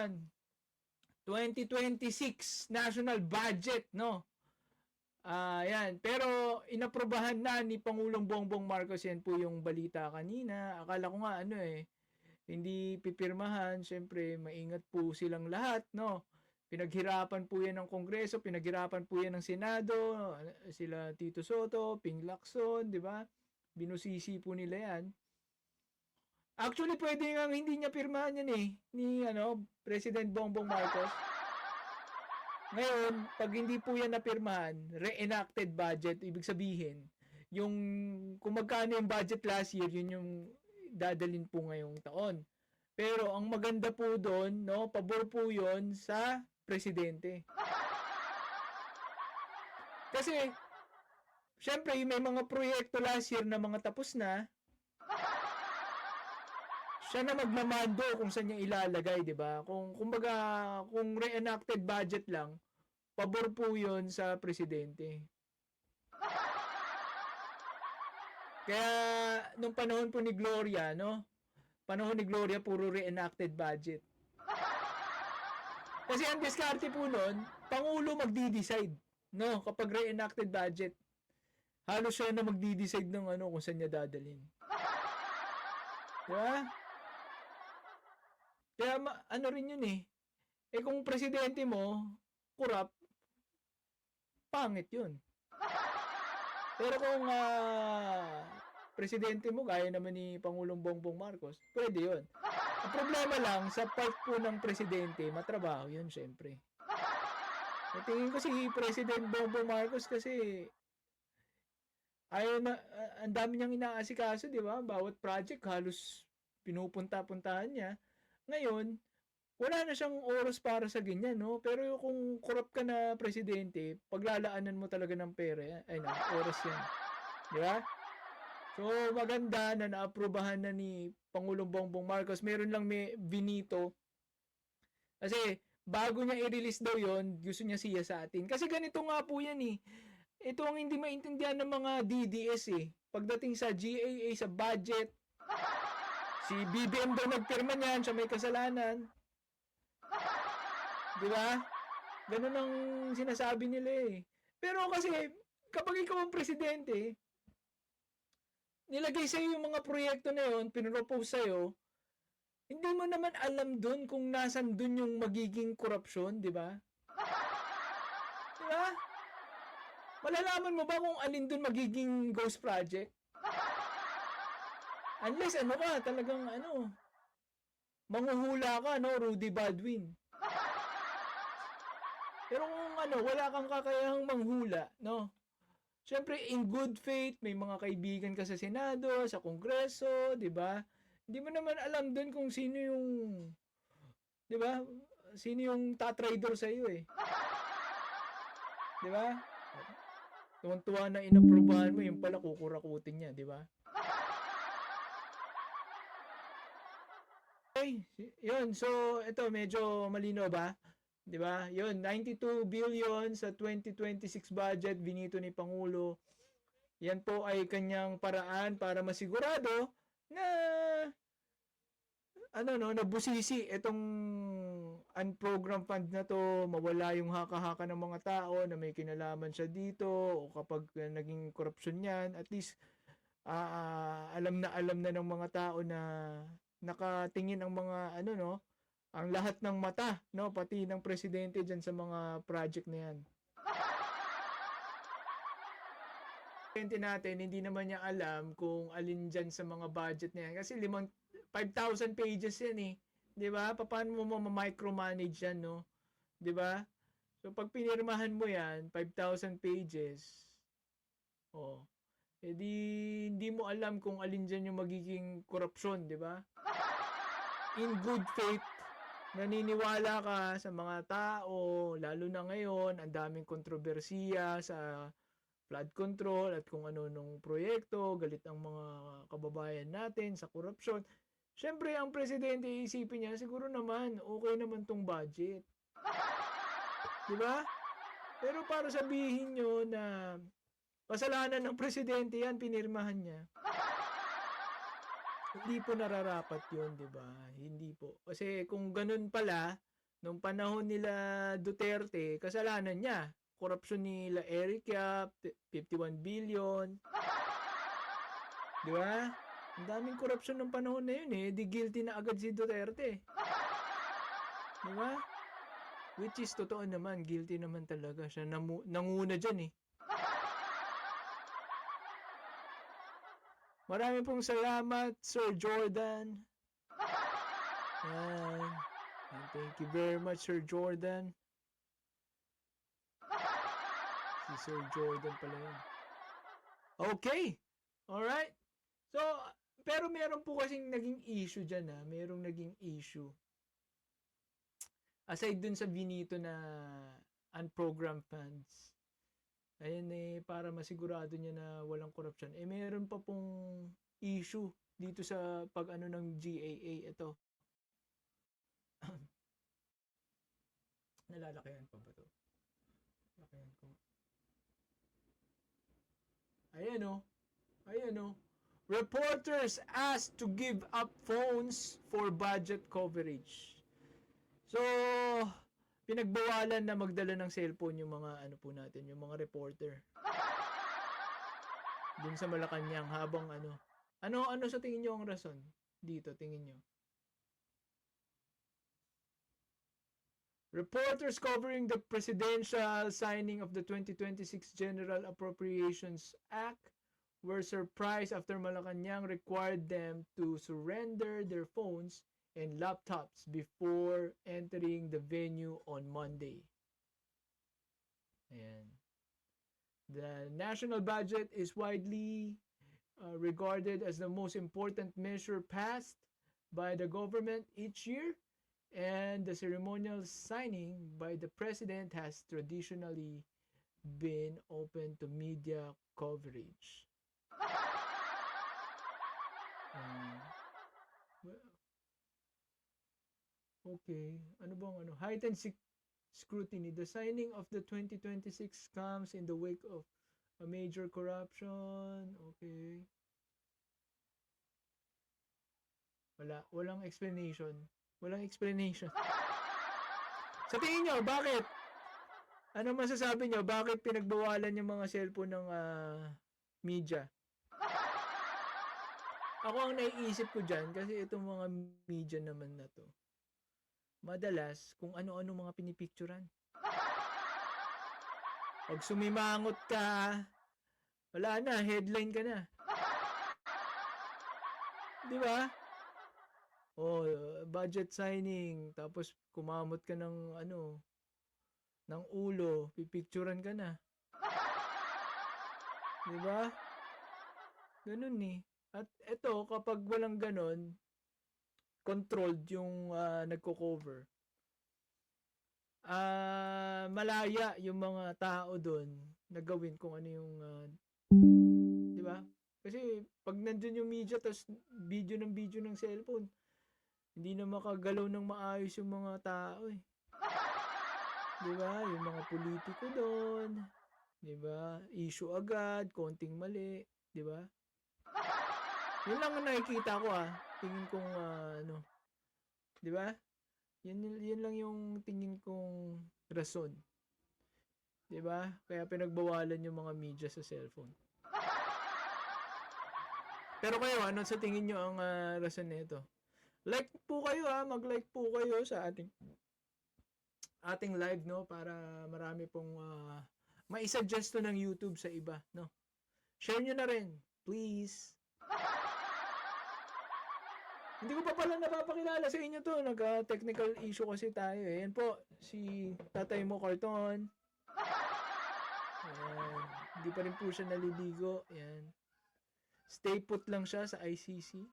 yan, 2026 national budget, no? Yan. Pero inaprobahan na ni Pangulong Bongbong Marcos, yan po yung balita kanina. Akala ko nga hindi pipirmahan. Siyempre, maingat po silang lahat, no? Pinaghirapan po yan ng Kongreso, pinaghirapan po yan ng Senado, sila Tito Soto, Ping Lacson, di ba? Binusisi po nila yan. Actually, pwede nga hindi niya pirmahan yan ni President Bongbong Marcos. Ngayon, pag hindi po yan napirmahan, re-enacted budget, ibig sabihin, yung kung magkano yung budget last year, yun yung dadalin po ngayong taon. Pero ang maganda po doon, no, pabor po yun sa presidente. Kasi, syempre, may mga proyekto last year na mga tapos na, siya na magmamando kung saan niya ilalagay, di ba? Kung re-enacted budget lang, pabor po yun sa presidente. Kaya, nung panahon po ni Gloria, no? Panahon ni Gloria, puro re-enacted budget. Kasi ang diskarte po nun, Pangulo magdi-decide, no? Kapag re-enacted budget, halos siya na magdi-decide ng kung saan niya dadalhin. Diba? Kaya rin yun kung presidente mo, corrupt, pangit yun. Pero kung presidente mo, gaya naman ni Pangulong Bongbong Marcos, pwede yun. Ang problema lang, sa part po ng presidente, matrabaho yun, syempre. Tingin ko si President Bongbong Marcos kasi ang dami niyang inaasikaso, di ba? Bawat project, halos pinupunta-puntahan niya. Ngayon, wala na siyang oras para sa ganyan, no? Pero kung corrupt ka na presidente, paglalaanan mo talaga ng pera, oras yan. Di ba? So, maganda na naaprubahan na ni Pangulong Bongbong Marcos. Meron lang may binito. Kasi, bago niya i-release daw yon, gusto niya siya sa atin. Kasi ganito nga po yan Ito ang hindi maintindihan ng mga DDS Pagdating sa GAA, sa budget, si BBM daw nagpirma niyan, siya may kasalanan. Di ba? Ganun ang sinasabi nila Pero kasi, kapag ikaw ang presidente, nilagay sa'yo yung mga proyekto na yun, pinropose sa'yo, hindi mo naman alam dun kung nasan dun yung magiging korupsyon, di ba? Di ba? Malalaman mo ba kung alin dun magiging ghost project? Unless talagang manghuhula ka, no, Rudy Baldwin. Pero kung wala kang kakayahang manghula, no? Siyempre, in good faith, may mga kaibigan ka sa Senado, sa Kongreso, di ba? Hindi mo naman alam dun kung sino yung, di ba? Sino yung tatrader sa iyo Di ba? Tuwan-tuwa na inaprubahan mo, yung pala kukurakutin niya, di ba? Okay, yun. So, ito, medyo malino ba? Di ba? Yun, 92 billion sa 2026 budget, binito ni Pangulo. Yan po ay kanyang paraan para masigurado na nabusisi itong unprogrammed fund na to, mawala yung haka-haka ng mga tao na may kinalaman siya dito, o kapag naging korupsyon yan, at least alam na ng mga tao na nakatingin ang mga ang lahat ng mata, no, pati ng presidente diyan sa mga project na yan. Presidente natin, hindi naman niya alam kung alin diyan sa mga budget na yan kasi 5,000 pages yan 'di ba? Paano mo ma-micromanage yan, no? 'Di ba? So pag pinirmahan mo yan, 5,000 pages. Hindi mo alam kung alin diyan yung magiging korupsyon, 'di ba? In good faith, naniniwala ka sa mga tao, lalo na ngayon, ang daming kontrobersiya sa flood control at kung ano nung proyekto, galit ang mga kababayan natin sa korupsyon. Siyempre, ang presidente iisipin niya, siguro naman, okay naman tong budget. Diba? Pero para sabihin nyo na kasalanan ng presidente yan, pinirmahan niya. Hindi po nararapat yun, diba? Hindi po. Kasi kung ganun pala, Nung panahon nila Duterte, kasalanan niya. Korupsyon nila Eric Yap, 51 billion. Di ba? Ang daming korupsyon nung panahon na yun eh. Di guilty na agad si Duterte. Di ba? Which is totoo naman, guilty naman talaga siya. Nanguna dyan eh. Marami pong salamat, Sir Jordan. Yan. And thank you very much, Sir Jordan. Si Sir Jordan pala yun. Okay. Alright. So, pero meron po kasing naging issue dyan ha. Merong naging issue. Aside dun sa binito na unprogrammed funds. Ayan eh, para masigurado niya na walang korupsyon. Eh, meron pa pong issue dito sa pag-ano ng GAA. Ito. Nalalakihan pa ba to? Lakayan ko. Ayan o. Ayan o. Reporters asked to give up phones for budget coverage. So, pinagbawalan na magdala ng cellphone yung mga ano po natin, yung mga reporter. Dun sa Malacanang habang ano. Ano sa tingin nyo ang rason dito, tingin nyo? Reporters covering the presidential signing of the 2026 General Appropriations Act were surprised after Malacanang required them to surrender their phones and laptops before entering the venue on Monday. Ayan. The national budget is widely regarded as the most important measure passed by the government each year, and the ceremonial signing by the president has traditionally been open to media coverage. Okay, ano bang ano? Heightened scrutiny. The signing of the 2026 comes in the wake of a major corruption. Okay. Walang explanation. Walang explanation. Sa tingin nyo, bakit? Ano masasabi nyo? Bakit pinagbawalan yung mga cellphone ng media? Ako ang naiisip ko dyan, kasi itong mga media naman na to, madalas kung ano-ano mga pinipicturan. Pag sumimangot ka, wala na, headline ka na. Di ba? Oh, budget signing, tapos kumamot ka ng ano, ng ulo, pipicturan ka na. Di ba? Ganun eh. At eto, kapag walang ganon, controlled yung nagko-cover, malaya yung mga tao doon na gawin kung ano yung di ba? Kasi pag nandun yung media tapos video ng cellphone, hindi na makagalaw ng maayos yung mga tao eh. Di ba? Yung mga politiko doon, di ba? Issue agad, konting mali, di ba? Yun lang ang nakikita ko tingin kong ano, di ba? Yun lang yung tingin kong rason. 'Di ba? Kaya pinagbawalan yung mga media sa cellphone. Pero kayo, ano sa tingin nyo ang rason nito? Like po kayo mag-like po kayo sa ating live no para marami pong mai-suggest to ng YouTube sa iba, no. Share nyo na rin, please. Hindi ko pa pala napapakilala sa inyo to. Nagka-technical issue kasi tayo. Ayan po, si tatay mo Carton. Ayan. Hindi pa rin po siya naliligo. Ayan. Stay put lang siya sa ICC.